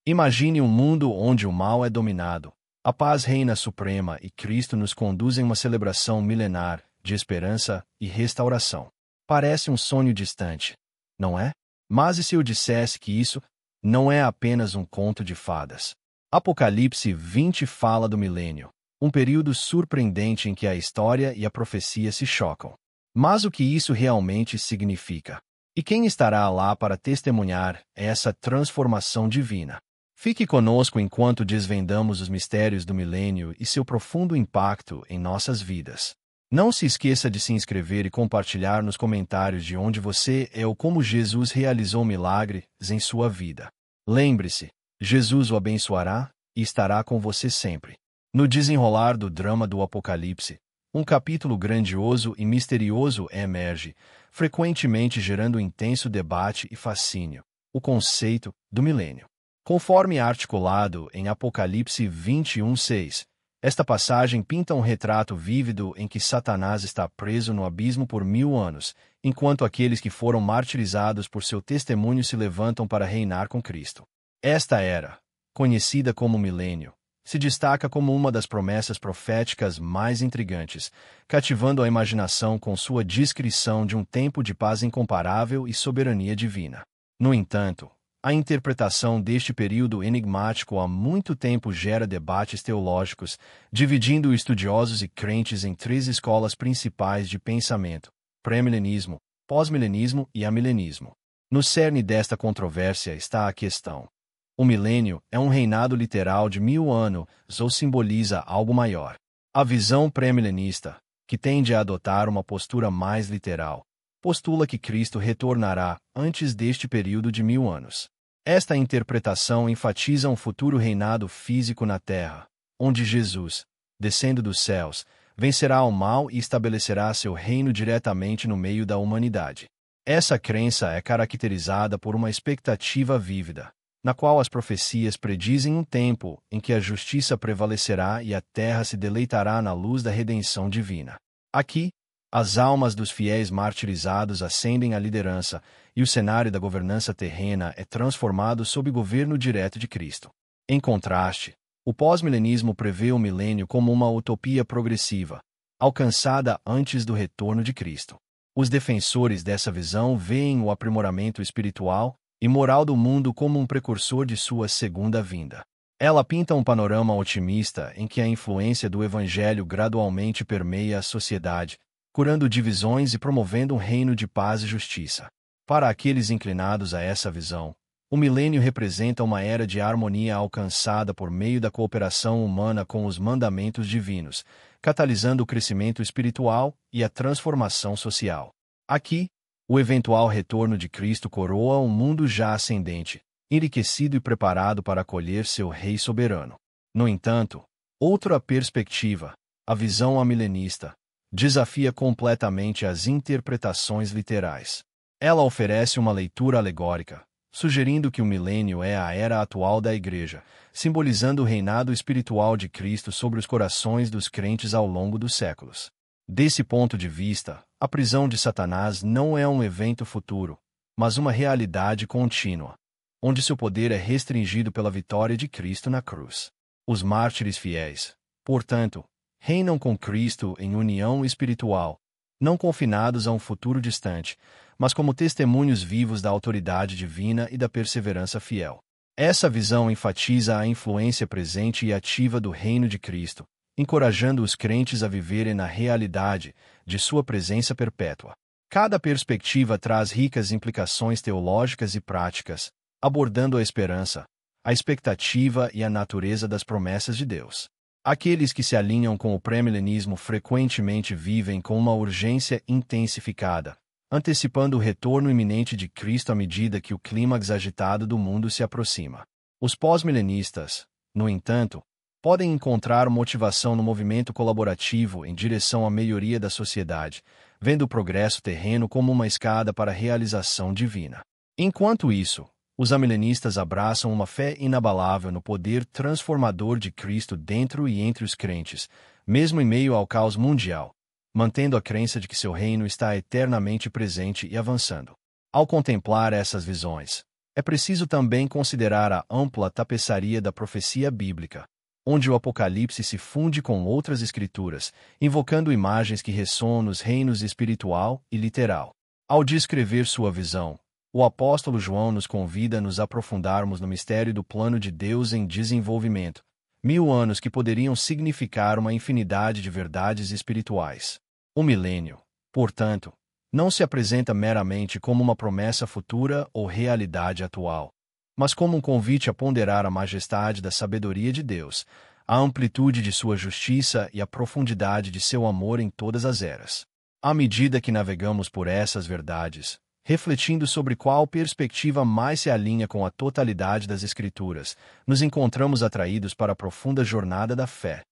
Imagine um mundo onde o mal é dominado, a paz reina suprema e Cristo nos conduz em uma celebração milenar de esperança e restauração. Parece um sonho distante, não é? Mas e se eu dissesse que isso não é apenas um conto de fadas? Apocalipse 20 fala do milênio, um período surpreendente em que a história e a profecia se chocam. Mas o que isso realmente significa? E quem estará lá para testemunhar essa transformação divina? Fique conosco enquanto desvendamos os mistérios do milênio e seu profundo impacto em nossas vidas. Não se esqueça de se inscrever e compartilhar nos comentários de onde você é ou como Jesus realizou milagres em sua vida. Lembre-se, Jesus o abençoará e estará com você sempre. No desenrolar do drama do Apocalipse, um capítulo grandioso e misterioso emerge, frequentemente gerando intenso debate e fascínio: o conceito do milênio. Conforme articulado em Apocalipse 21:6, esta passagem pinta um retrato vívido em que Satanás está preso no abismo por 1000 anos, enquanto aqueles que foram martirizados por seu testemunho se levantam para reinar com Cristo. Esta era, conhecida como milênio, se destaca como uma das promessas proféticas mais intrigantes, cativando a imaginação com sua descrição de um tempo de paz incomparável e soberania divina. No entanto, a interpretação deste período enigmático há muito tempo gera debates teológicos, dividindo estudiosos e crentes em 3 escolas principais de pensamento: pré-milenismo, pós-milenismo e amilenismo. No cerne desta controvérsia está a questão: o milênio é um reinado literal de 1000 anos ou simboliza algo maior? A visão pré-milenista, que tende a adotar uma postura mais literal, postula que Cristo retornará antes deste período de 1000 anos. Esta interpretação enfatiza um futuro reinado físico na Terra, onde Jesus, descendo dos céus, vencerá o mal e estabelecerá seu reino diretamente no meio da humanidade. Essa crença é caracterizada por uma expectativa vívida, na qual as profecias predizem um tempo em que a justiça prevalecerá e a terra se deleitará na luz da redenção divina. Aqui, as almas dos fiéis martirizados ascendem à liderança, e o cenário da governança terrena é transformado sob o governo direto de Cristo. Em contraste, o pós-milenismo prevê o milênio como uma utopia progressiva, alcançada antes do retorno de Cristo. Os defensores dessa visão veem o aprimoramento espiritual e moral do mundo como um precursor de sua segunda vinda. Ela pinta um panorama otimista em que a influência do Evangelho gradualmente permeia a sociedade, curando divisões e promovendo um reino de paz e justiça. Para aqueles inclinados a essa visão, o milênio representa uma era de harmonia alcançada por meio da cooperação humana com os mandamentos divinos, catalisando o crescimento espiritual e a transformação social. Aqui, o eventual retorno de Cristo coroa um mundo já ascendente, enriquecido e preparado para acolher seu Rei soberano. No entanto, outra perspectiva, a visão amilenista, desafia completamente as interpretações literais. Ela oferece uma leitura alegórica, sugerindo que o milênio é a era atual da Igreja, simbolizando o reinado espiritual de Cristo sobre os corações dos crentes ao longo dos séculos. Desse ponto de vista, a prisão de Satanás não é um evento futuro, mas uma realidade contínua, onde seu poder é restringido pela vitória de Cristo na cruz. Os mártires fiéis, portanto, reinam com Cristo em união espiritual, não confinados a um futuro distante, mas como testemunhos vivos da autoridade divina e da perseverança fiel. Essa visão enfatiza a influência presente e ativa do reino de Cristo, encorajando os crentes a viverem na realidade de sua presença perpétua. Cada perspectiva traz ricas implicações teológicas e práticas, abordando a esperança, a expectativa e a natureza das promessas de Deus. Aqueles que se alinham com o pré-milenismo frequentemente vivem com uma urgência intensificada, antecipando o retorno iminente de Cristo à medida que o clímax agitado do mundo se aproxima. Os pós-milenistas, no entanto, podem encontrar motivação no movimento colaborativo em direção à melhoria da sociedade, vendo o progresso terreno como uma escada para a realização divina. Enquanto isso, os amilenistas abraçam uma fé inabalável no poder transformador de Cristo dentro e entre os crentes, mesmo em meio ao caos mundial, mantendo a crença de que seu reino está eternamente presente e avançando. Ao contemplar essas visões, É preciso também considerar a ampla tapeçaria da profecia bíblica, onde o Apocalipse se funde com outras escrituras, invocando imagens que ressoam nos reinos espiritual e literal. Ao descrever sua visão, o apóstolo João nos convida a nos aprofundarmos no mistério do plano de Deus em desenvolvimento, 1000 anos que poderiam significar uma infinidade de verdades espirituais. O milênio, portanto, não se apresenta meramente como uma promessa futura ou realidade atual, mas como um convite a ponderar a majestade da sabedoria de Deus, a amplitude de sua justiça e a profundidade de seu amor em todas as eras. À medida que navegamos por essas verdades, refletindo sobre qual perspectiva mais se alinha com a totalidade das Escrituras, nos encontramos atraídos para a profunda jornada da fé,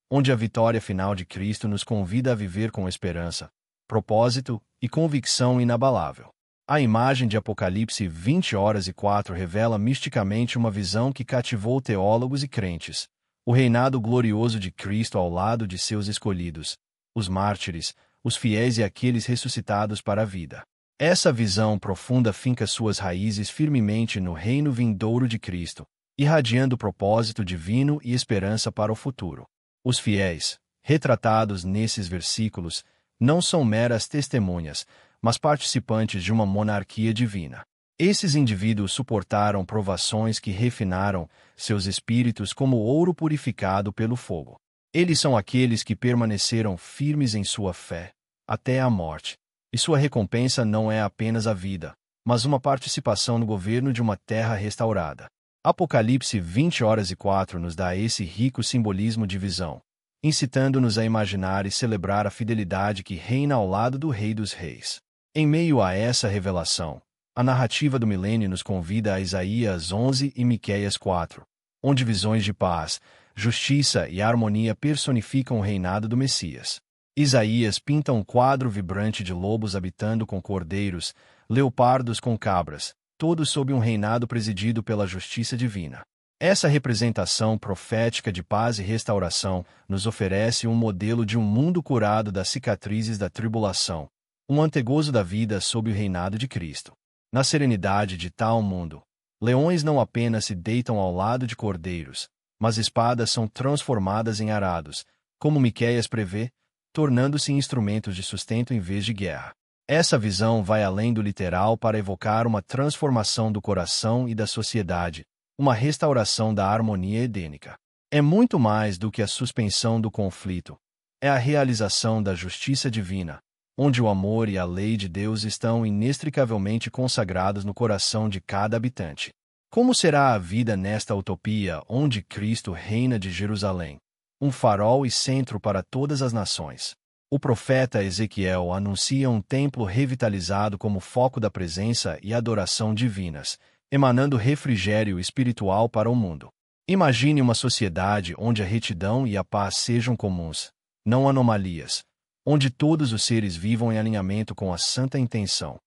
onde a vitória final de Cristo nos convida a viver com esperança, propósito e convicção inabalável. A imagem de Apocalipse 20:4 revela misticamente uma visão que cativou teólogos e crentes: o reinado glorioso de Cristo ao lado de seus escolhidos, os mártires, os fiéis e aqueles ressuscitados para a vida. Essa visão profunda finca suas raízes firmemente no reino vindouro de Cristo, irradiando propósito divino e esperança para o futuro. Os fiéis, retratados nesses versículos, não são meras testemunhas, mas participantes de uma monarquia divina. Esses indivíduos suportaram provações que refinaram seus espíritos como ouro purificado pelo fogo. Eles são aqueles que permaneceram firmes em sua fé, até a morte. E sua recompensa não é apenas a vida, mas uma participação no governo de uma terra restaurada. Apocalipse 20:4 nos dá esse rico simbolismo de visão, incitando-nos a imaginar e celebrar a fidelidade que reina ao lado do Rei dos Reis. Em meio a essa revelação, a narrativa do milênio nos convida a Isaías 11 e Miqueias 4, onde visões de paz, justiça e harmonia personificam o reinado do Messias. Isaías pinta um quadro vibrante de lobos habitando com cordeiros, leopardos com cabras, todos sob um reinado presidido pela justiça divina. Essa representação profética de paz e restauração nos oferece um modelo de um mundo curado das cicatrizes da tribulação, um antegozo da vida sob o reinado de Cristo. Na serenidade de tal mundo, leões não apenas se deitam ao lado de cordeiros, mas espadas são transformadas em arados, como Miqueias prevê, tornando-se instrumentos de sustento em vez de guerra. Essa visão vai além do literal para evocar uma transformação do coração e da sociedade, uma restauração da harmonia edênica. É muito mais do que a suspensão do conflito. É a realização da justiça divina, onde o amor e a lei de Deus estão inextricavelmente consagrados no coração de cada habitante. Como será a vida nesta utopia onde Cristo reina de Jerusalém, um farol e centro para todas as nações? O profeta Ezequiel anuncia um templo revitalizado como foco da presença e adoração divinas, emanando refrigério espiritual para o mundo. Imagine uma sociedade onde a retidão e a paz sejam comuns, não anomalias, onde todos os seres vivam em alinhamento com a santa intenção,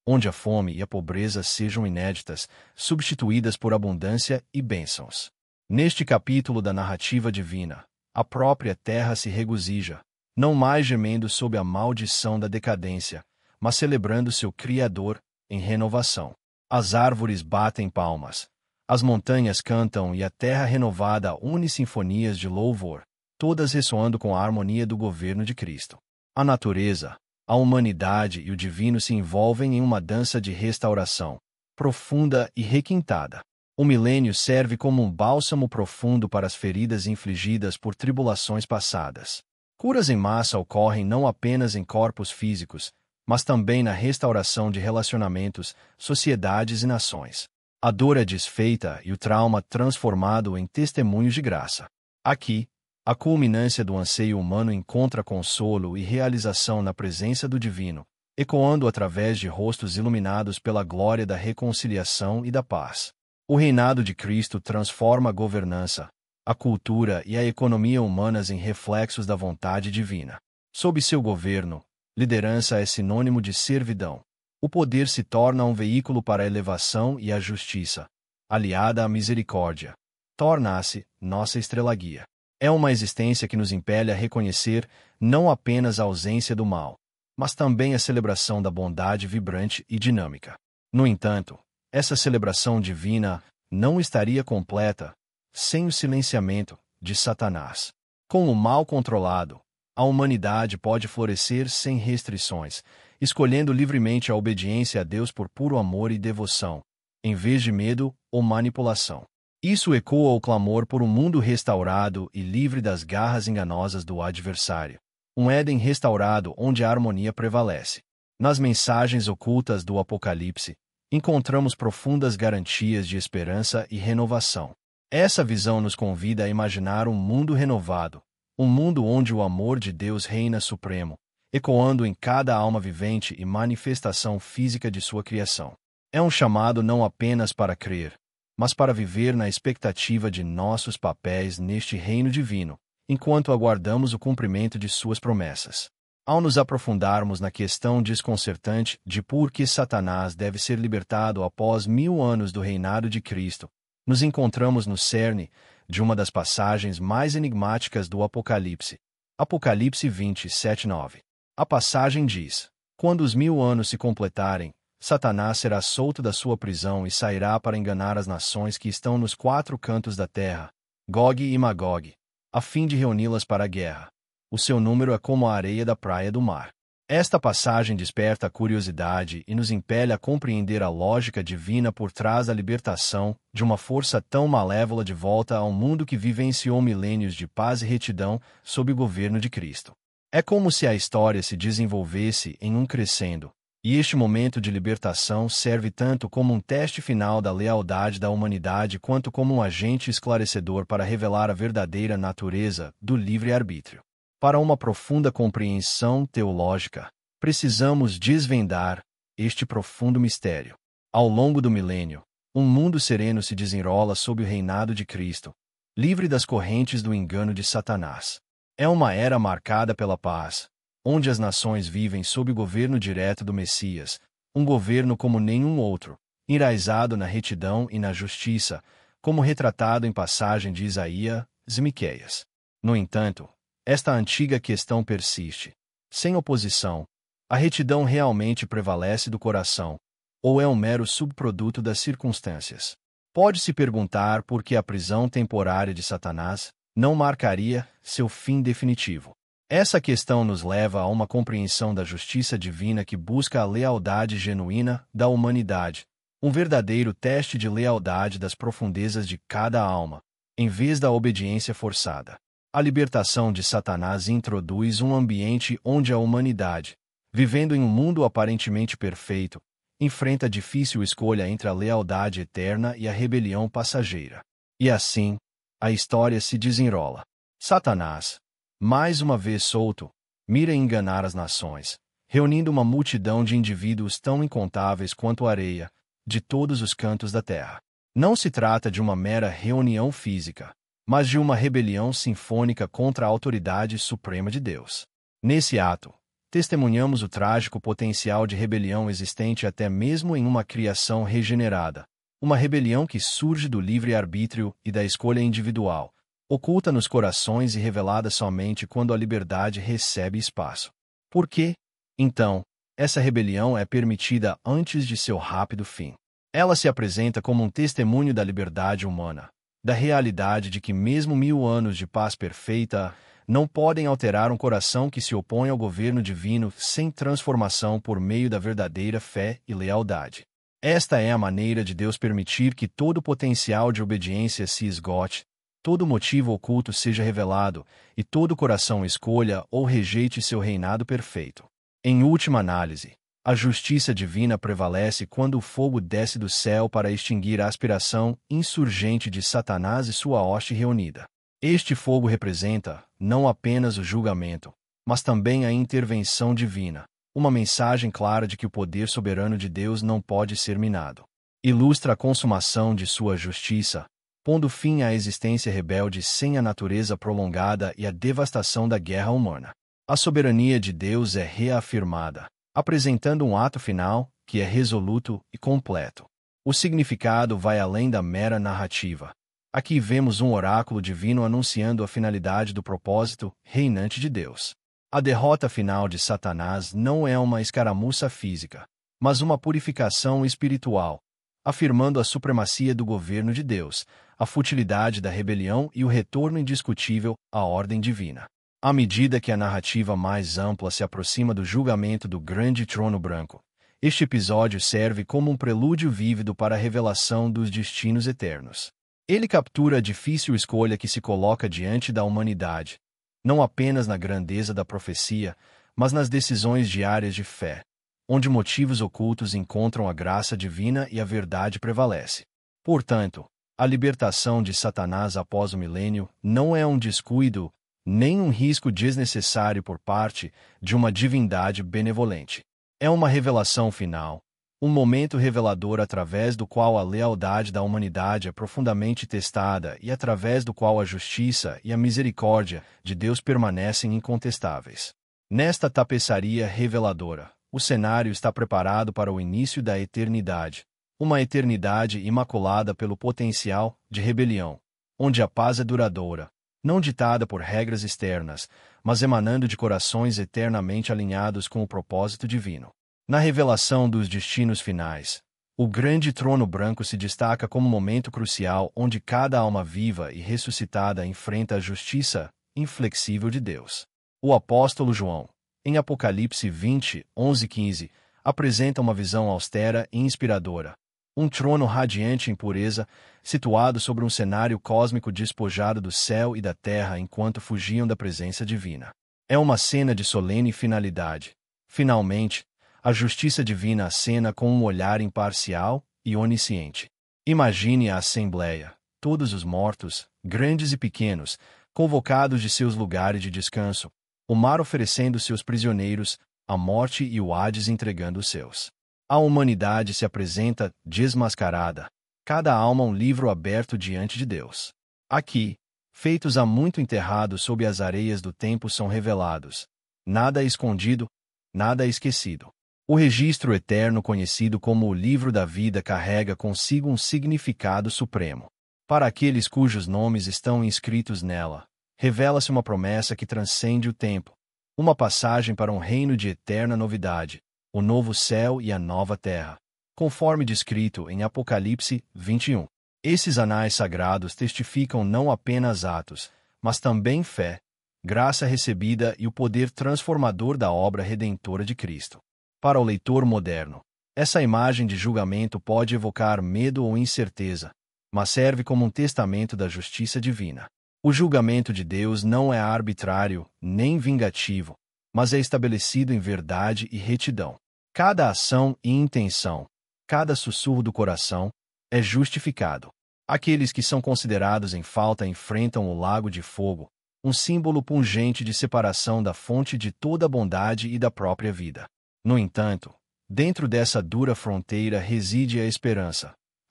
onde a fome e a pobreza sejam inéditas, substituídas por abundância e bênçãos. Neste capítulo da narrativa divina, a própria terra se regozija, não mais gemendo sob a maldição da decadência, mas celebrando seu Criador em renovação. As árvores batem palmas, as montanhas cantam e a terra renovada une sinfonias de louvor, todas ressoando com a harmonia do governo de Cristo. A natureza, a humanidade e o divino se envolvem em uma dança de restauração, profunda e requintada. O milênio serve como um bálsamo profundo para as feridas infligidas por tribulações passadas. Curas em massa ocorrem não apenas em corpos físicos, mas também na restauração de relacionamentos, sociedades e nações. A dor é desfeita e o trauma transformado em testemunhos de graça. Aqui, a culminância do anseio humano encontra consolo e realização na presença do divino, ecoando através de rostos iluminados pela glória da reconciliação e da paz. O reinado de Cristo transforma a governança, a cultura e a economia humanas em reflexos da vontade divina. Sob seu governo, liderança é sinônimo de servidão. O poder se torna um veículo para a elevação e a justiça, aliada à misericórdia. Torna-se nossa estrela-guia. É uma existência que nos impele a reconhecer não apenas a ausência do mal, mas também a celebração da bondade vibrante e dinâmica. No entanto, Essa celebração divina não estaria completa sem o silenciamento de Satanás. Com o mal controlado, a humanidade pode florescer sem restrições, escolhendo livremente a obediência a Deus por puro amor e devoção, em vez de medo ou manipulação. Isso ecoa o clamor por um mundo restaurado e livre das garras enganosas do adversário. Um Éden restaurado onde a harmonia prevalece. Nas mensagens ocultas do Apocalipse, encontramos profundas garantias de esperança e renovação. Essa visão nos convida a imaginar um mundo renovado, um mundo onde o amor de Deus reina supremo, ecoando em cada alma vivente e manifestação física de sua criação. É um chamado não apenas para crer, mas para viver na expectativa de nossos papéis neste reino divino, enquanto aguardamos o cumprimento de suas promessas. Ao nos aprofundarmos na questão desconcertante de por que Satanás deve ser libertado após 1000 anos do reinado de Cristo, nos encontramos no cerne de uma das passagens mais enigmáticas do Apocalipse. Apocalipse 27:9. A passagem diz: quando os 1000 anos se completarem, Satanás será solto da sua prisão e sairá para enganar as nações que estão nos 4 cantos da terra, Gog e Magog, a fim de reuni-las para a guerra. O seu número é como a areia da praia do mar. Esta passagem desperta a curiosidade e nos impele a compreender a lógica divina por trás da libertação de uma força tão malévola de volta a um mundo que vivenciou milênios de paz e retidão sob o governo de Cristo. É como se a história se desenvolvesse em um crescendo, e este momento de libertação serve tanto como um teste final da lealdade da humanidade quanto como um agente esclarecedor para revelar a verdadeira natureza do livre-arbítrio. Para uma profunda compreensão teológica, precisamos desvendar este profundo mistério. Ao longo do milênio, um mundo sereno se desenrola sob o reinado de Cristo, livre das correntes do engano de Satanás. É uma era marcada pela paz, onde as nações vivem sob o governo direto do Messias, um governo como nenhum outro, enraizado na retidão e na justiça, como retratado em passagem de Isaías e Miqueias. No entanto, esta antiga questão persiste. Sem oposição, a retidão realmente prevalece do coração, ou é um mero subproduto das circunstâncias? Pode-se perguntar por que a prisão temporária de Satanás não marcaria seu fim definitivo. Essa questão nos leva a uma compreensão da justiça divina que busca a lealdade genuína da humanidade, um verdadeiro teste de lealdade das profundezas de cada alma, em vez da obediência forçada. A libertação de Satanás introduz um ambiente onde a humanidade, vivendo em um mundo aparentemente perfeito, enfrenta a difícil escolha entre a lealdade eterna e a rebelião passageira. E assim, a história se desenrola. Satanás, mais uma vez solto, mira enganar as nações, reunindo uma multidão de indivíduos tão incontáveis quanto a areia, de todos os cantos da terra. Não se trata de uma mera reunião física, mas de uma rebelião sinfônica contra a autoridade suprema de Deus. Nesse ato, testemunhamos o trágico potencial de rebelião existente até mesmo em uma criação regenerada, uma rebelião que surge do livre-arbítrio e da escolha individual, oculta nos corações e revelada somente quando a liberdade recebe espaço. Por quê, então, essa rebelião é permitida antes de seu rápido fim? Ela se apresenta como um testemunho da liberdade humana, da realidade de que mesmo 1000 anos de paz perfeita não podem alterar um coração que se opõe ao governo divino sem transformação por meio da verdadeira fé e lealdade. Esta é a maneira de Deus permitir que todo o potencial de obediência se esgote, todo motivo oculto seja revelado e todo coração escolha ou rejeite seu reinado perfeito. Em última análise, a justiça divina prevalece quando o fogo desce do céu para extinguir a aspiração insurgente de Satanás e sua hoste reunida. Este fogo representa, não apenas o julgamento, mas também a intervenção divina, uma mensagem clara de que o poder soberano de Deus não pode ser minado. Ilustra a consumação de sua justiça, pondo fim à existência rebelde sem a natureza prolongada e à devastação da guerra humana. A soberania de Deus é reafirmada, apresentando um ato final que é resoluto e completo. O significado vai além da mera narrativa. Aqui vemos um oráculo divino anunciando a finalidade do propósito reinante de Deus. A derrota final de Satanás não é uma escaramuça física, mas uma purificação espiritual, afirmando a supremacia do governo de Deus, a futilidade da rebelião e o retorno indiscutível à ordem divina. À medida que a narrativa mais ampla se aproxima do julgamento do grande trono branco, este episódio serve como um prelúdio vívido para a revelação dos destinos eternos. Ele captura a difícil escolha que se coloca diante da humanidade, não apenas na grandeza da profecia, mas nas decisões diárias de fé, onde motivos ocultos encontram a graça divina e a verdade prevalece. Portanto, a libertação de Satanás após o milênio não é um descuido, nem um risco desnecessário por parte de uma divindade benevolente. É uma revelação final, um momento revelador através do qual a lealdade da humanidade é profundamente testada e através do qual a justiça e a misericórdia de Deus permanecem incontestáveis. Nesta tapeçaria reveladora, o cenário está preparado para o início da eternidade, uma eternidade imaculada pelo potencial de rebelião, onde a paz é duradoura, não ditada por regras externas, mas emanando de corações eternamente alinhados com o propósito divino. Na revelação dos destinos finais, o grande trono branco se destaca como um momento crucial onde cada alma viva e ressuscitada enfrenta a justiça inflexível de Deus. O apóstolo João, em Apocalipse 20, 11-15, apresenta uma visão austera e inspiradora. Um trono radiante em pureza, situado sobre um cenário cósmico despojado do céu e da terra enquanto fugiam da presença divina. É uma cena de solene finalidade. Finalmente, a justiça divina acena com um olhar imparcial e onisciente. Imagine a assembleia, todos os mortos, grandes e pequenos, convocados de seus lugares de descanso, o mar oferecendo seus prisioneiros, a morte e o Hades entregando os seus. A humanidade se apresenta desmascarada, cada alma um livro aberto diante de Deus. Aqui, feitos há muito enterrados sob as areias do tempo são revelados. Nada é escondido, nada é esquecido. O registro eterno conhecido como o Livro da Vida carrega consigo um significado supremo. Para aqueles cujos nomes estão inscritos nela, revela-se uma promessa que transcende o tempo, uma passagem para um reino de eterna novidade, o novo céu e a nova terra, conforme descrito em Apocalipse 21. Esses anais sagrados testificam não apenas atos, mas também fé, graça recebida e o poder transformador da obra redentora de Cristo. Para o leitor moderno, essa imagem de julgamento pode evocar medo ou incerteza, mas serve como um testamento da justiça divina. O julgamento de Deus não é arbitrário, nem vingativo, mas é estabelecido em verdade e retidão. Cada ação e intenção, cada sussurro do coração, é justificado. Aqueles que são considerados em falta enfrentam o lago de fogo, um símbolo pungente de separação da fonte de toda a bondade e da própria vida. No entanto, dentro dessa dura fronteira reside a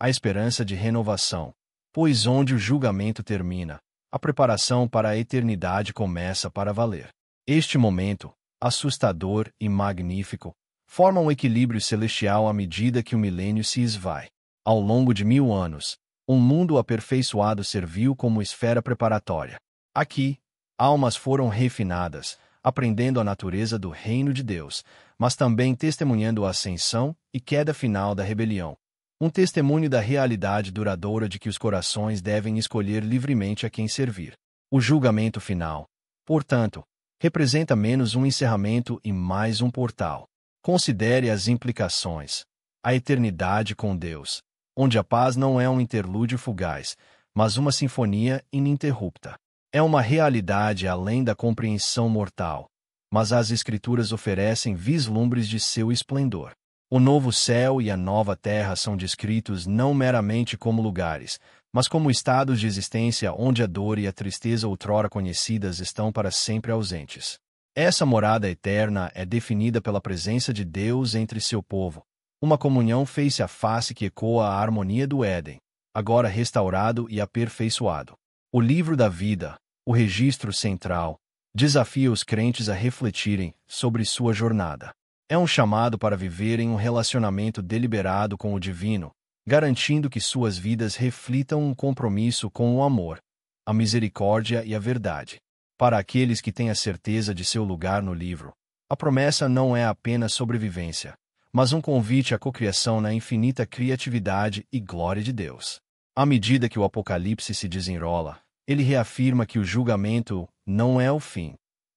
esperança de renovação, pois onde o julgamento termina, a preparação para a eternidade começa para valer. Este momento, assustador e magnífico, forma um equilíbrio celestial à medida que o milênio se esvai. Ao longo de 1000 anos, um mundo aperfeiçoado serviu como esfera preparatória. Aqui, almas foram refinadas, aprendendo a natureza do reino de Deus, mas também testemunhando a ascensão e queda final da rebelião. Um testemunho da realidade duradoura de que os corações devem escolher livremente a quem servir. O julgamento final, portanto, representa menos um encerramento e mais um portal. Considere as implicações. A eternidade com Deus, onde a paz não é um interlúdio fugaz, mas uma sinfonia ininterrupta. É uma realidade além da compreensão mortal, mas as Escrituras oferecem vislumbres de seu esplendor. O novo céu e a nova terra são descritos não meramente como lugares, mas como estados de existência onde a dor e a tristeza outrora conhecidas estão para sempre ausentes. Essa morada eterna é definida pela presença de Deus entre seu povo, uma comunhão face a face que ecoa a harmonia do Éden, agora restaurado e aperfeiçoado. O livro da vida, o registro central, desafia os crentes a refletirem sobre sua jornada. É um chamado para viverem um relacionamento deliberado com o divino, garantindo que suas vidas reflitam um compromisso com o amor, a misericórdia e a verdade. Para aqueles que têm a certeza de seu lugar no livro, a promessa não é apenas sobrevivência, mas um convite à cocriação na infinita criatividade e glória de Deus. À medida que o Apocalipse se desenrola, ele reafirma que o julgamento não é o fim,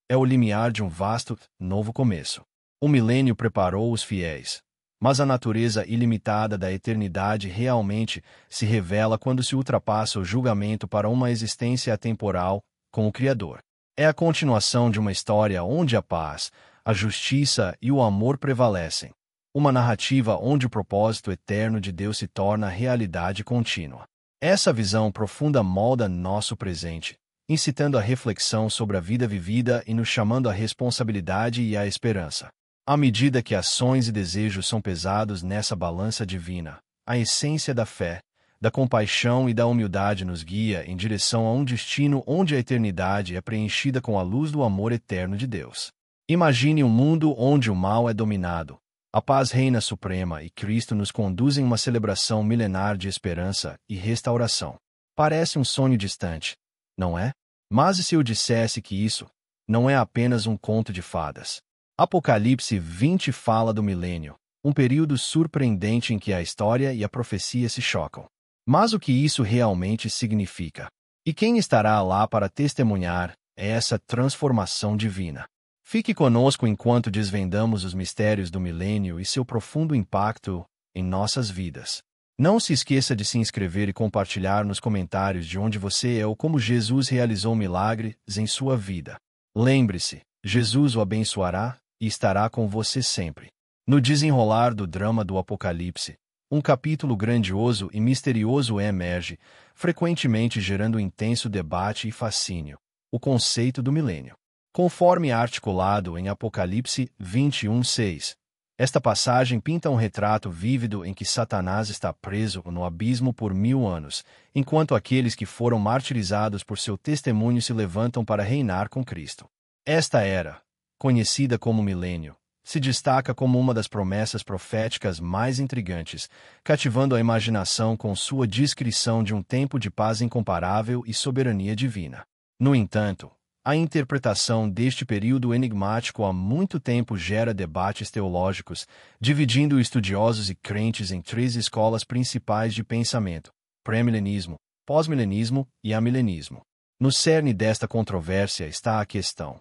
é o limiar de um vasto, novo começo. O milênio preparou os fiéis, mas a natureza ilimitada da eternidade realmente se revela quando se ultrapassa o julgamento para uma existência atemporal com o Criador. É a continuação de uma história onde a paz, a justiça e o amor prevalecem. Uma narrativa onde o propósito eterno de Deus se torna realidade contínua. Essa visão profunda molda nosso presente, incitando a reflexão sobre a vida vivida e nos chamando à responsabilidade e à esperança. À medida que ações e desejos são pesados nessa balança divina, a essência da fé, da compaixão e da humildade nos guia em direção a um destino onde a eternidade é preenchida com a luz do amor eterno de Deus. Imagine um mundo onde o mal é dominado, a paz reina suprema e Cristo nos conduz em uma celebração milenar de esperança e restauração. Parece um sonho distante, não é? Mas e se eu dissesse que isso não é apenas um conto de fadas? Apocalipse 20 fala do milênio, um período surpreendente em que a história e a profecia se chocam. Mas o que isso realmente significa? E quem estará lá para testemunhar essa transformação divina? Fique conosco enquanto desvendamos os mistérios do milênio e seu profundo impacto em nossas vidas. Não se esqueça de se inscrever e compartilhar nos comentários de onde você é ou como Jesus realizou milagres em sua vida. Lembre-se, Jesus o abençoará e estará com você sempre. No desenrolar do drama do Apocalipse, um capítulo grandioso e misterioso emerge, frequentemente gerando intenso debate e fascínio: o conceito do milênio. Conforme articulado em Apocalipse 21:6, esta passagem pinta um retrato vívido em que Satanás está preso no abismo por 1000 anos, enquanto aqueles que foram martirizados por seu testemunho se levantam para reinar com Cristo. Esta era, conhecida como milênio, se destaca como uma das promessas proféticas mais intrigantes, cativando a imaginação com sua descrição de um tempo de paz incomparável e soberania divina. No entanto, a interpretação deste período enigmático há muito tempo gera debates teológicos, dividindo estudiosos e crentes em 3 escolas principais de pensamento: pré-milenismo, pós-milenismo e amilenismo. No cerne desta controvérsia está a questão: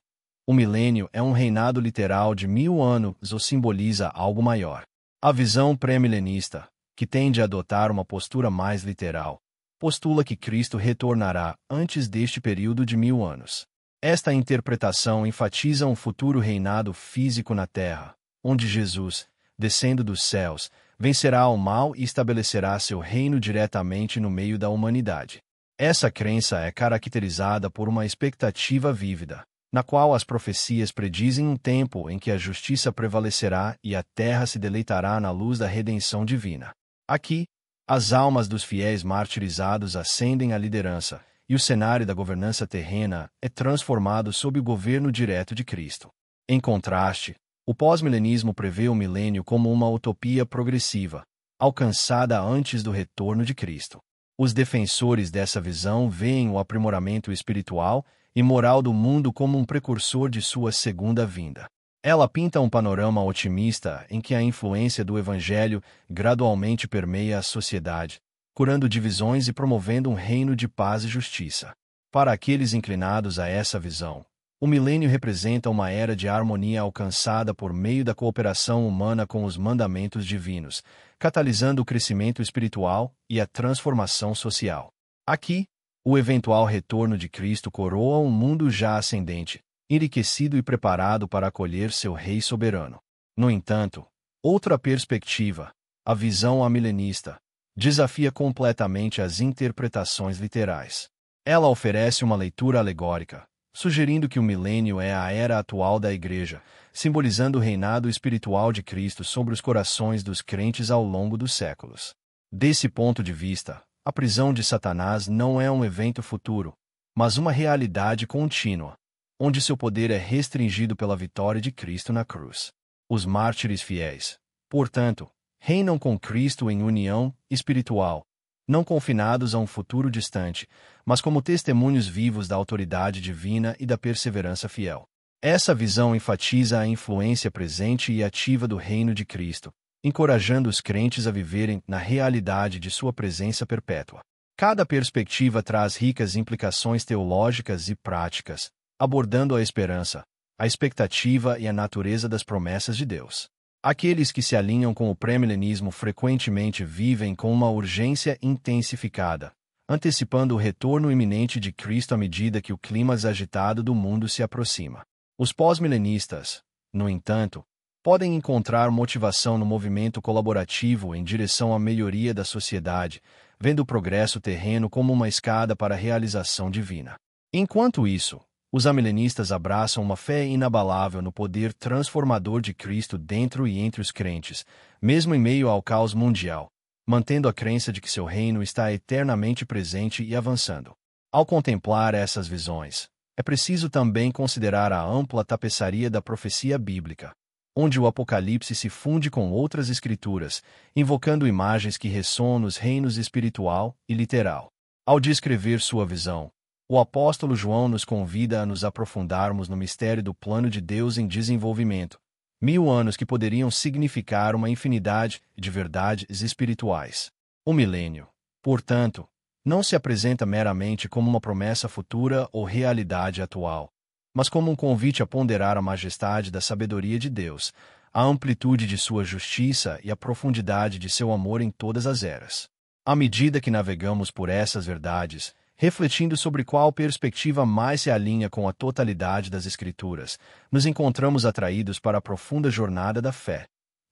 o milênio é um reinado literal de 1000 anos ou simboliza algo maior? A visão pré-milenista, que tende a adotar uma postura mais literal, postula que Cristo retornará antes deste período de 1000 anos. Esta interpretação enfatiza um futuro reinado físico na terra, onde Jesus, descendo dos céus, vencerá o mal e estabelecerá seu reino diretamente no meio da humanidade. Essa crença é caracterizada por uma expectativa vívida, na qual as profecias predizem um tempo em que a justiça prevalecerá e a terra se deleitará na luz da redenção divina. Aqui, as almas dos fiéis martirizados ascendem à liderança, e o cenário da governança terrena é transformado sob o governo direto de Cristo. Em contraste, o pós-milenismo prevê o milênio como uma utopia progressiva, alcançada antes do retorno de Cristo. Os defensores dessa visão veem o aprimoramento espiritual e moral do mundo como um precursor de sua segunda vinda. Ela pinta um panorama otimista em que a influência do Evangelho gradualmente permeia a sociedade, curando divisões e promovendo um reino de paz e justiça. Para aqueles inclinados a essa visão, o milênio representa uma era de harmonia alcançada por meio da cooperação humana com os mandamentos divinos, catalisando o crescimento espiritual e a transformação social. Aqui, o eventual retorno de Cristo coroa um mundo já ascendente, enriquecido e preparado para acolher seu Rei soberano. No entanto, outra perspectiva, a visão amilenista, desafia completamente as interpretações literais. Ela oferece uma leitura alegórica, sugerindo que o milênio é a era atual da Igreja, simbolizando o reinado espiritual de Cristo sobre os corações dos crentes ao longo dos séculos. Desse ponto de vista, a prisão de Satanás não é um evento futuro, mas uma realidade contínua, onde seu poder é restringido pela vitória de Cristo na cruz. Os mártires fiéis, portanto, reinam com Cristo em união espiritual, não confinados a um futuro distante, mas como testemunhos vivos da autoridade divina e da perseverança fiel. Essa visão enfatiza a influência presente e ativa do reino de Cristo, encorajando os crentes a viverem na realidade de sua presença perpétua. Cada perspectiva traz ricas implicações teológicas e práticas, abordando a esperança, a expectativa e a natureza das promessas de Deus. Aqueles que se alinham com o pré-milenismo frequentemente vivem com uma urgência intensificada, antecipando o retorno iminente de Cristo à medida que o clímax agitado do mundo se aproxima. Os pós-milenistas, no entanto, podem encontrar motivação no movimento colaborativo em direção à melhoria da sociedade, vendo o progresso terreno como uma escada para a realização divina. Enquanto isso, os amilenistas abraçam uma fé inabalável no poder transformador de Cristo dentro e entre os crentes, mesmo em meio ao caos mundial, mantendo a crença de que seu reino está eternamente presente e avançando. Ao contemplar essas visões, é preciso também considerar a ampla tapeçaria da profecia bíblica, onde o Apocalipse se funde com outras escrituras, invocando imagens que ressoam nos reinos espiritual e literal. Ao descrever sua visão, o apóstolo João nos convida a nos aprofundarmos no mistério do plano de Deus em desenvolvimento, 1000 anos que poderiam significar uma infinidade de verdades espirituais. O milênio, portanto, não se apresenta meramente como uma promessa futura ou realidade atual, mas como um convite a ponderar a majestade da sabedoria de Deus, a amplitude de sua justiça e a profundidade de seu amor em todas as eras. À medida que navegamos por essas verdades, refletindo sobre qual perspectiva mais se alinha com a totalidade das Escrituras, nos encontramos atraídos para a profunda jornada da fé,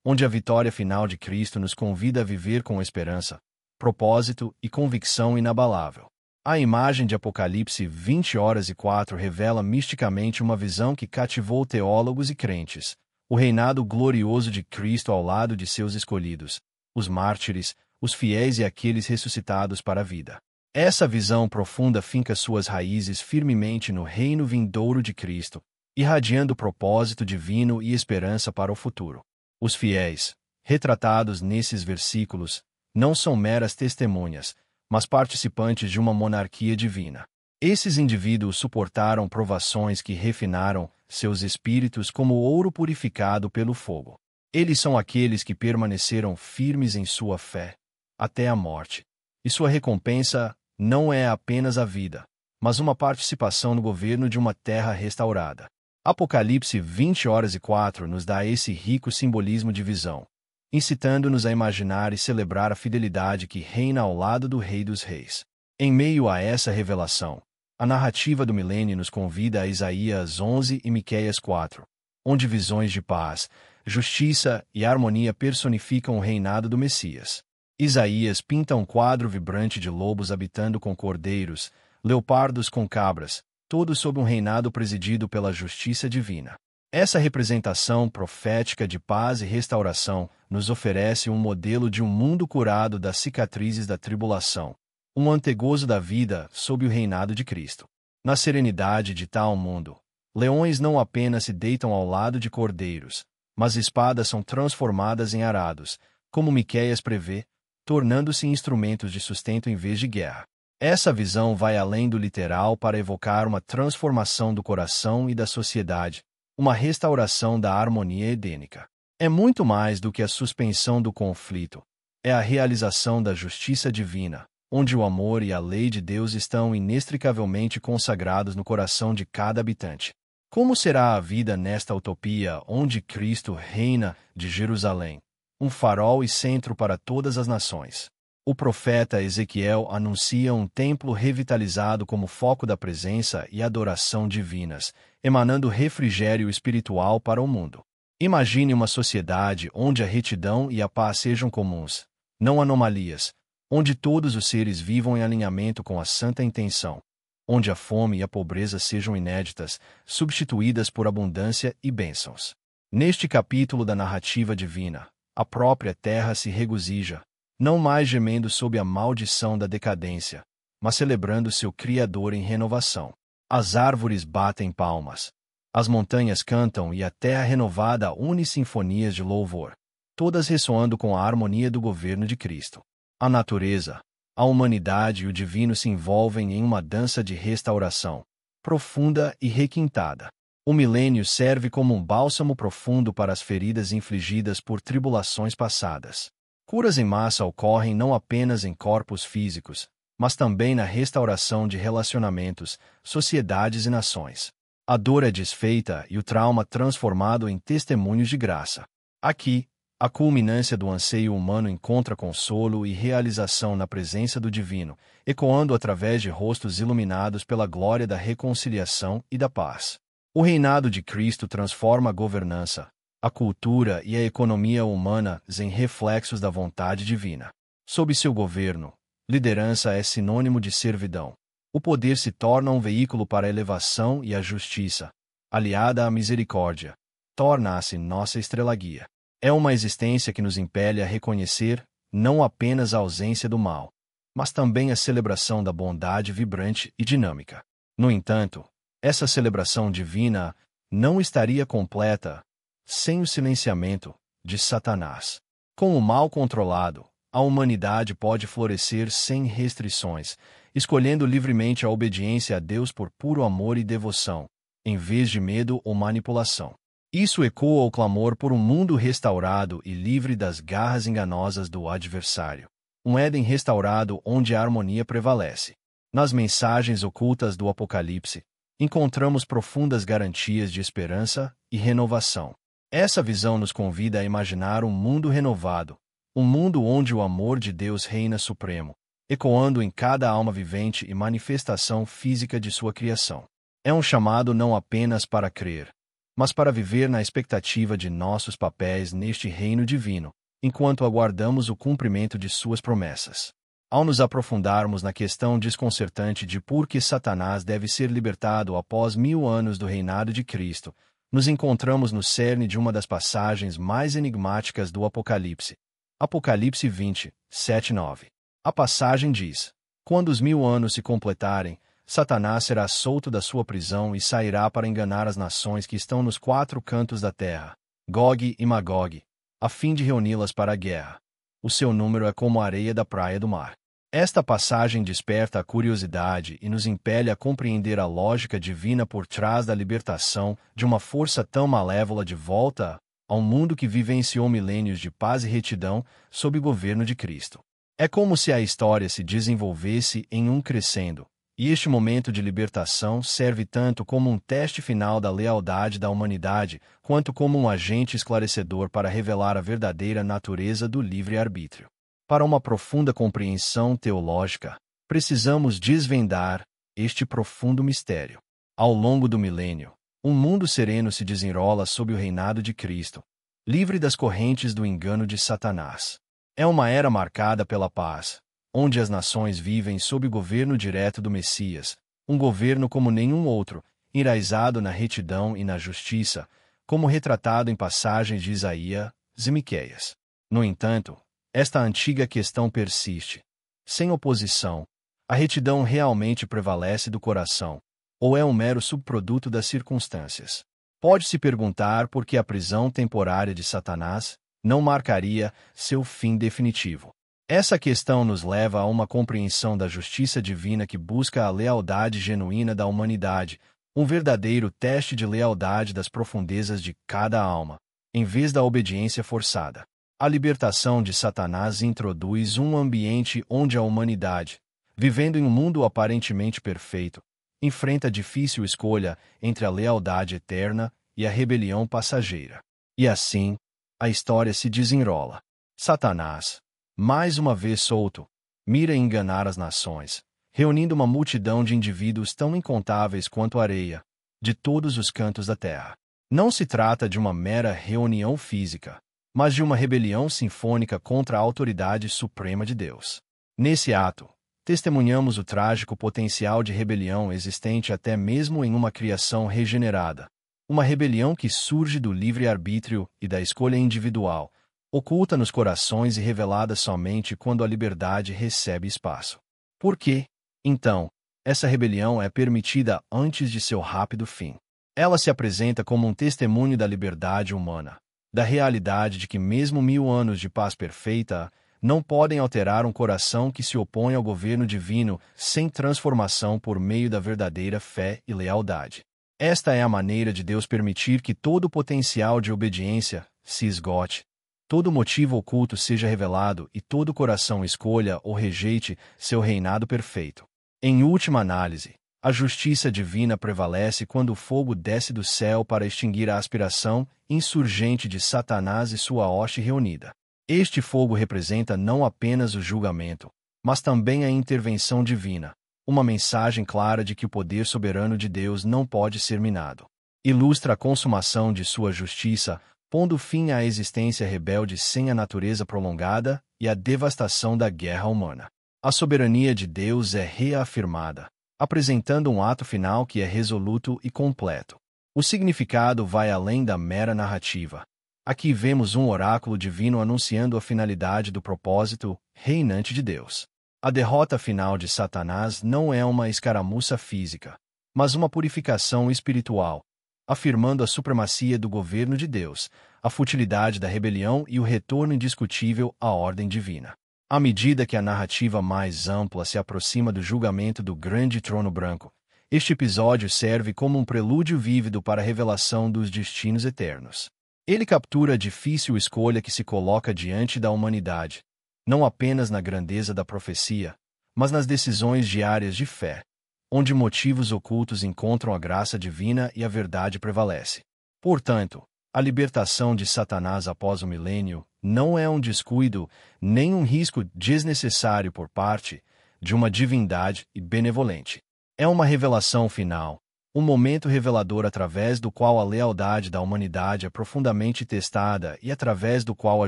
onde a vitória final de Cristo nos convida a viver com esperança, propósito e convicção inabalável. A imagem de Apocalipse 20:4 revela misticamente uma visão que cativou teólogos e crentes, o reinado glorioso de Cristo ao lado de seus escolhidos, os mártires, os fiéis e aqueles ressuscitados para a vida. Essa visão profunda finca suas raízes firmemente no reino vindouro de Cristo, irradiando propósito divino e esperança para o futuro. Os fiéis, retratados nesses versículos, não são meras testemunhas, mas participantes de uma monarquia divina. Esses indivíduos suportaram provações que refinaram seus espíritos como ouro purificado pelo fogo. Eles são aqueles que permaneceram firmes em sua fé, até a morte. E sua recompensa não é apenas a vida, mas uma participação no governo de uma terra restaurada. Apocalipse 20:4 nos dá esse rico simbolismo de visão, incitando-nos a imaginar e celebrar a fidelidade que reina ao lado do Rei dos Reis. Em meio a essa revelação, a narrativa do milênio nos convida a Isaías 11 e Miqueias 4, onde visões de paz, justiça e harmonia personificam o reinado do Messias. Isaías pinta um quadro vibrante de lobos habitando com cordeiros, leopardos com cabras, todos sob um reinado presidido pela justiça divina. Essa representação profética de paz e restauração nos oferece um modelo de um mundo curado das cicatrizes da tribulação, um antegozo da vida sob o reinado de Cristo. Na serenidade de tal mundo, leões não apenas se deitam ao lado de cordeiros, mas espadas são transformadas em arados, como Miqueias prevê, tornando-se instrumentos de sustento em vez de guerra. Essa visão vai além do literal para evocar uma transformação do coração e da sociedade, uma restauração da harmonia edênica. É muito mais do que a suspensão do conflito. É a realização da justiça divina, onde o amor e a lei de Deus estão inextricavelmente consagrados no coração de cada habitante. Como será a vida nesta utopia onde Cristo reina de Jerusalém, um farol e centro para todas as nações? O profeta Ezequiel anuncia um templo revitalizado como foco da presença e adoração divinas, emanando refrigério espiritual para o mundo. Imagine uma sociedade onde a retidão e a paz sejam comuns, não anomalias, onde todos os seres vivam em alinhamento com a santa intenção, onde a fome e a pobreza sejam inéditas, substituídas por abundância e bênçãos. Neste capítulo da narrativa divina, a própria terra se regozija, não mais gemendo sob a maldição da decadência, mas celebrando seu Criador em renovação. As árvores batem palmas, as montanhas cantam e a terra renovada une sinfonias de louvor, todas ressoando com a harmonia do governo de Cristo. A natureza, a humanidade e o divino se envolvem em uma dança de restauração, profunda e requintada. O milênio serve como um bálsamo profundo para as feridas infligidas por tribulações passadas. Curas em massa ocorrem não apenas em corpos físicos, mas também na restauração de relacionamentos, sociedades e nações. A dor é desfeita e o trauma transformado em testemunhos de graça. Aqui, a culminância do anseio humano encontra consolo e realização na presença do divino, ecoando através de rostos iluminados pela glória da reconciliação e da paz. O reinado de Cristo transforma a governança, a cultura e a economia humanas em reflexos da vontade divina. Sob seu governo, liderança é sinônimo de servidão. O poder se torna um veículo para a elevação e a justiça, aliada à misericórdia, torna-se nossa estrela-guia. É uma existência que nos impele a reconhecer não apenas a ausência do mal, mas também a celebração da bondade vibrante e dinâmica. No entanto, essa celebração divina não estaria completa sem o silenciamento de Satanás. Com o mal controlado, a humanidade pode florescer sem restrições, escolhendo livremente a obediência a Deus por puro amor e devoção, em vez de medo ou manipulação. Isso ecoa o clamor por um mundo restaurado e livre das garras enganosas do adversário. Um Éden restaurado onde a harmonia prevalece. Nas mensagens ocultas do Apocalipse, encontramos profundas garantias de esperança e renovação. Essa visão nos convida a imaginar um mundo renovado, um mundo onde o amor de Deus reina supremo, ecoando em cada alma vivente e manifestação física de sua criação. É um chamado não apenas para crer, mas para viver na expectativa de nossos papéis neste reino divino, enquanto aguardamos o cumprimento de suas promessas. Ao nos aprofundarmos na questão desconcertante de por que Satanás deve ser libertado após 1000 anos do reinado de Cristo, nos encontramos no cerne de uma das passagens mais enigmáticas do Apocalipse. Apocalipse 20, 7-9. A passagem diz: quando os 1000 anos se completarem, Satanás será solto da sua prisão e sairá para enganar as nações que estão nos 4 cantos da terra, Gog e Magog, a fim de reuni-las para a guerra. O seu número é como a areia da praia do mar. Esta passagem desperta a curiosidade e nos impele a compreender a lógica divina por trás da libertação de uma força tão malévola de volta a um mundo que vivenciou milênios de paz e retidão sob o governo de Cristo. É como se a história se desenvolvesse em um crescendo, e este momento de libertação serve tanto como um teste final da lealdade da humanidade, quanto como um agente esclarecedor para revelar a verdadeira natureza do livre-arbítrio. Para uma profunda compreensão teológica, precisamos desvendar este profundo mistério. Ao longo do milênio, um mundo sereno se desenrola sob o reinado de Cristo, livre das correntes do engano de Satanás. É uma era marcada pela paz, onde as nações vivem sob o governo direto do Messias, um governo como nenhum outro, enraizado na retidão e na justiça, como retratado em passagens de Isaías e Miqueias. No entanto, esta antiga questão persiste. Sem oposição, a retidão realmente prevalece do coração, ou é um mero subproduto das circunstâncias? Pode-se perguntar por que a prisão temporária de Satanás não marcaria seu fim definitivo. Essa questão nos leva a uma compreensão da justiça divina que busca a lealdade genuína da humanidade, um verdadeiro teste de lealdade das profundezas de cada alma, em vez da obediência forçada. A libertação de Satanás introduz um ambiente onde a humanidade, vivendo em um mundo aparentemente perfeito, enfrenta a difícil escolha entre a lealdade eterna e a rebelião passageira. E assim, a história se desenrola. Satanás, mais uma vez solto, mira enganar as nações, reunindo uma multidão de indivíduos tão incontáveis quanto a areia, de todos os cantos da terra. Não se trata de uma mera reunião física, mas de uma rebelião sinfônica contra a autoridade suprema de Deus. Nesse ato, testemunhamos o trágico potencial de rebelião existente até mesmo em uma criação regenerada. Uma rebelião que surge do livre-arbítrio e da escolha individual, oculta nos corações e revelada somente quando a liberdade recebe espaço. Por quê, então, essa rebelião é permitida antes de seu rápido fim? Ela se apresenta como um testemunho da liberdade humana, da realidade de que mesmo 1000 anos de paz perfeita não podem alterar um coração que se opõe ao governo divino sem transformação por meio da verdadeira fé e lealdade. Esta é a maneira de Deus permitir que todo o potencial de obediência se esgote, todo motivo oculto seja revelado e todo coração escolha ou rejeite seu reinado perfeito. Em última análise, a justiça divina prevalece quando o fogo desce do céu para extinguir a aspiração insurgente de Satanás e sua hoste reunida. Este fogo representa não apenas o julgamento, mas também a intervenção divina, uma mensagem clara de que o poder soberano de Deus não pode ser minado. Ilustra a consumação de sua justiça, pondo fim à existência rebelde sem a natureza prolongada e à devastação da guerra humana. A soberania de Deus é reafirmada, apresentando um ato final que é resoluto e completo. O significado vai além da mera narrativa. Aqui vemos um oráculo divino anunciando a finalidade do propósito reinante de Deus. A derrota final de Satanás não é uma escaramuça física, mas uma purificação espiritual, afirmando a supremacia do governo de Deus, a futilidade da rebelião e o retorno indiscutível à ordem divina. À medida que a narrativa mais ampla se aproxima do julgamento do grande trono branco, este episódio serve como um prelúdio vívido para a revelação dos destinos eternos. Ele captura a difícil escolha que se coloca diante da humanidade, não apenas na grandeza da profecia, mas nas decisões diárias de fé, onde motivos ocultos encontram a graça divina e a verdade prevalece. Portanto, a libertação de Satanás após o milênio não é um descuido nem um risco desnecessário por parte de uma divindade benevolente. É uma revelação final, um momento revelador através do qual a lealdade da humanidade é profundamente testada e através do qual a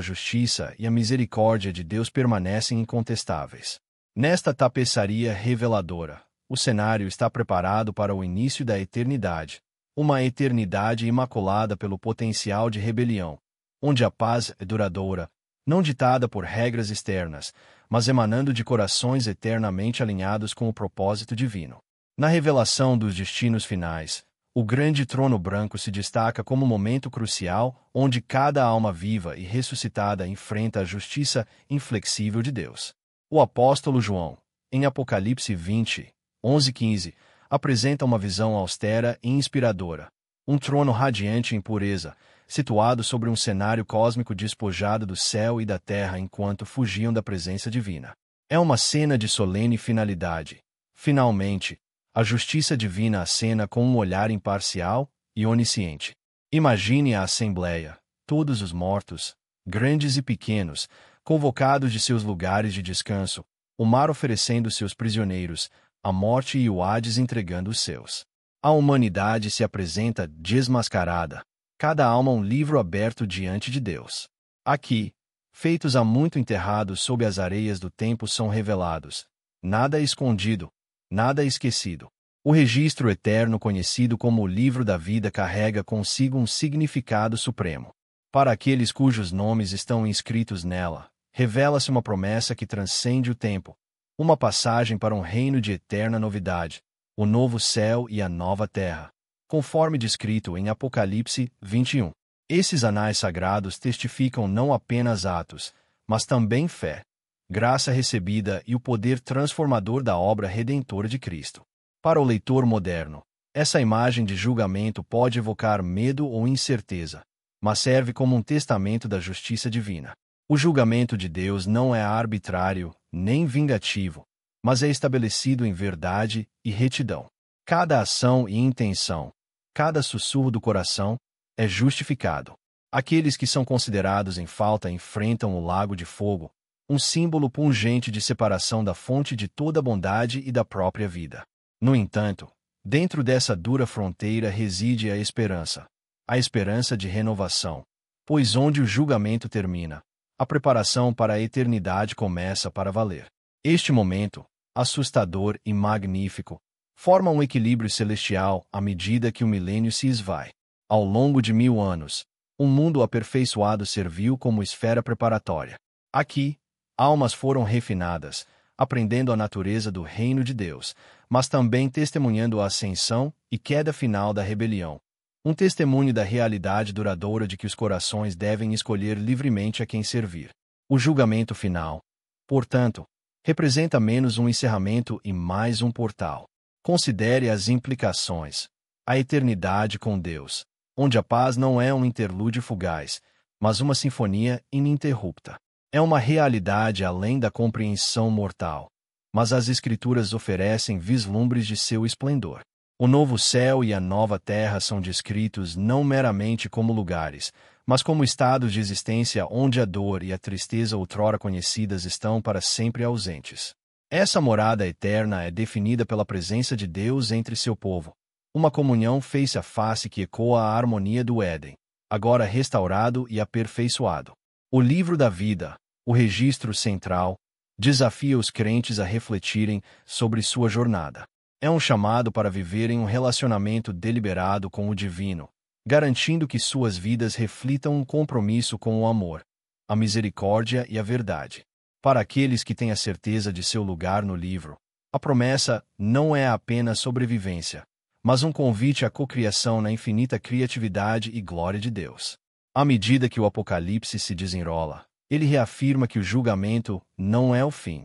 justiça e a misericórdia de Deus permanecem incontestáveis. Nesta tapeçaria reveladora, o cenário está preparado para o início da eternidade, uma eternidade imaculada pelo potencial de rebelião, onde a paz é duradoura, não ditada por regras externas, mas emanando de corações eternamente alinhados com o propósito divino. Na revelação dos destinos finais, o grande trono branco se destaca como um momento crucial onde cada alma viva e ressuscitada enfrenta a justiça inflexível de Deus. O apóstolo João, em Apocalipse 20, 11-15, apresenta uma visão austera e inspiradora, um trono radiante em pureza, situado sobre um cenário cósmico despojado do céu e da terra enquanto fugiam da presença divina. É uma cena de solene finalidade. Finalmente, a justiça divina acena com um olhar imparcial e onisciente. Imagine a assembleia, todos os mortos, grandes e pequenos, convocados de seus lugares de descanso, o mar oferecendo seus prisioneiros, a morte e o Hades entregando os seus. A humanidade se apresenta desmascarada, cada alma um livro aberto diante de Deus. Aqui, feitos há muito enterrados sob as areias do tempo são revelados. Nada é escondido, nada é esquecido. O registro eterno conhecido como o livro da vida carrega consigo um significado supremo. Para aqueles cujos nomes estão inscritos nela, revela-se uma promessa que transcende o tempo, uma passagem para um reino de eterna novidade, o novo céu e a nova terra, conforme descrito em Apocalipse 21. Esses anais sagrados testificam não apenas atos, mas também fé, graça recebida e o poder transformador da obra redentora de Cristo. Para o leitor moderno, essa imagem de julgamento pode evocar medo ou incerteza, mas serve como um testamento da justiça divina. O julgamento de Deus não é arbitrário, nem vingativo, mas é estabelecido em verdade e retidão. Cada ação e intenção, cada sussurro do coração, é justificado. Aqueles que são considerados em falta enfrentam o lago de fogo, um símbolo pungente de separação da fonte de toda a bondade e da própria vida. No entanto, dentro dessa dura fronteira reside a esperança de renovação, pois onde o julgamento termina, a preparação para a eternidade começa para valer. Este momento, assustador e magnífico, forma um equilíbrio celestial à medida que o milênio se esvai. Ao longo de 1000 anos, um mundo aperfeiçoado serviu como esfera preparatória. Aqui, almas foram refinadas, aprendendo a natureza do reino de Deus, mas também testemunhando a ascensão e queda final da rebelião. Um testemunho da realidade duradoura de que os corações devem escolher livremente a quem servir. O julgamento final, portanto, representa menos um encerramento e mais um portal. Considere as implicações. a eternidade com Deus, onde a paz não é um interlúdio fugaz, mas uma sinfonia ininterrupta. É uma realidade além da compreensão mortal, mas as Escrituras oferecem vislumbres de seu esplendor. O novo céu e a nova terra são descritos não meramente como lugares, mas como estados de existência onde a dor e a tristeza outrora conhecidas estão para sempre ausentes. Essa morada eterna é definida pela presença de Deus entre seu povo, uma comunhão face a face que ecoa a harmonia do Éden, agora restaurado e aperfeiçoado. O livro da vida, o registro central, desafia os crentes a refletirem sobre sua jornada. É um chamado para viverem um relacionamento deliberado com o divino, garantindo que suas vidas reflitam um compromisso com o amor, a misericórdia e a verdade. Para aqueles que têm a certeza de seu lugar no livro, a promessa não é apenas sobrevivência, mas um convite à cocriação na infinita criatividade e glória de Deus. À medida que o Apocalipse se desenrola, ele reafirma que o julgamento não é o fim,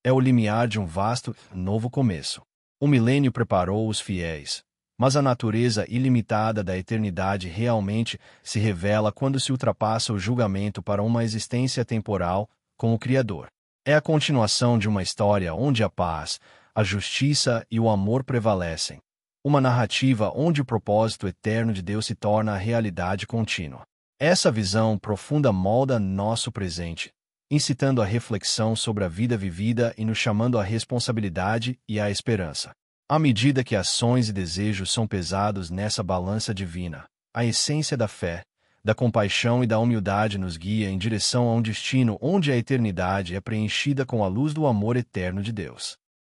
é o limiar de um vasto, novo começo. O milênio preparou os fiéis, mas a natureza ilimitada da eternidade realmente se revela quando se ultrapassa o julgamento para uma existência temporal com o Criador. É a continuação de uma história onde a paz, a justiça e o amor prevalecem. Uma narrativa onde o propósito eterno de Deus se torna a realidade contínua. Essa visão profunda molda nosso presente, incitando a reflexão sobre a vida vivida e nos chamando à responsabilidade e à esperança. À medida que ações e desejos são pesados nessa balança divina, a essência da fé, da compaixão e da humildade nos guia em direção a um destino onde a eternidade é preenchida com a luz do amor eterno de Deus.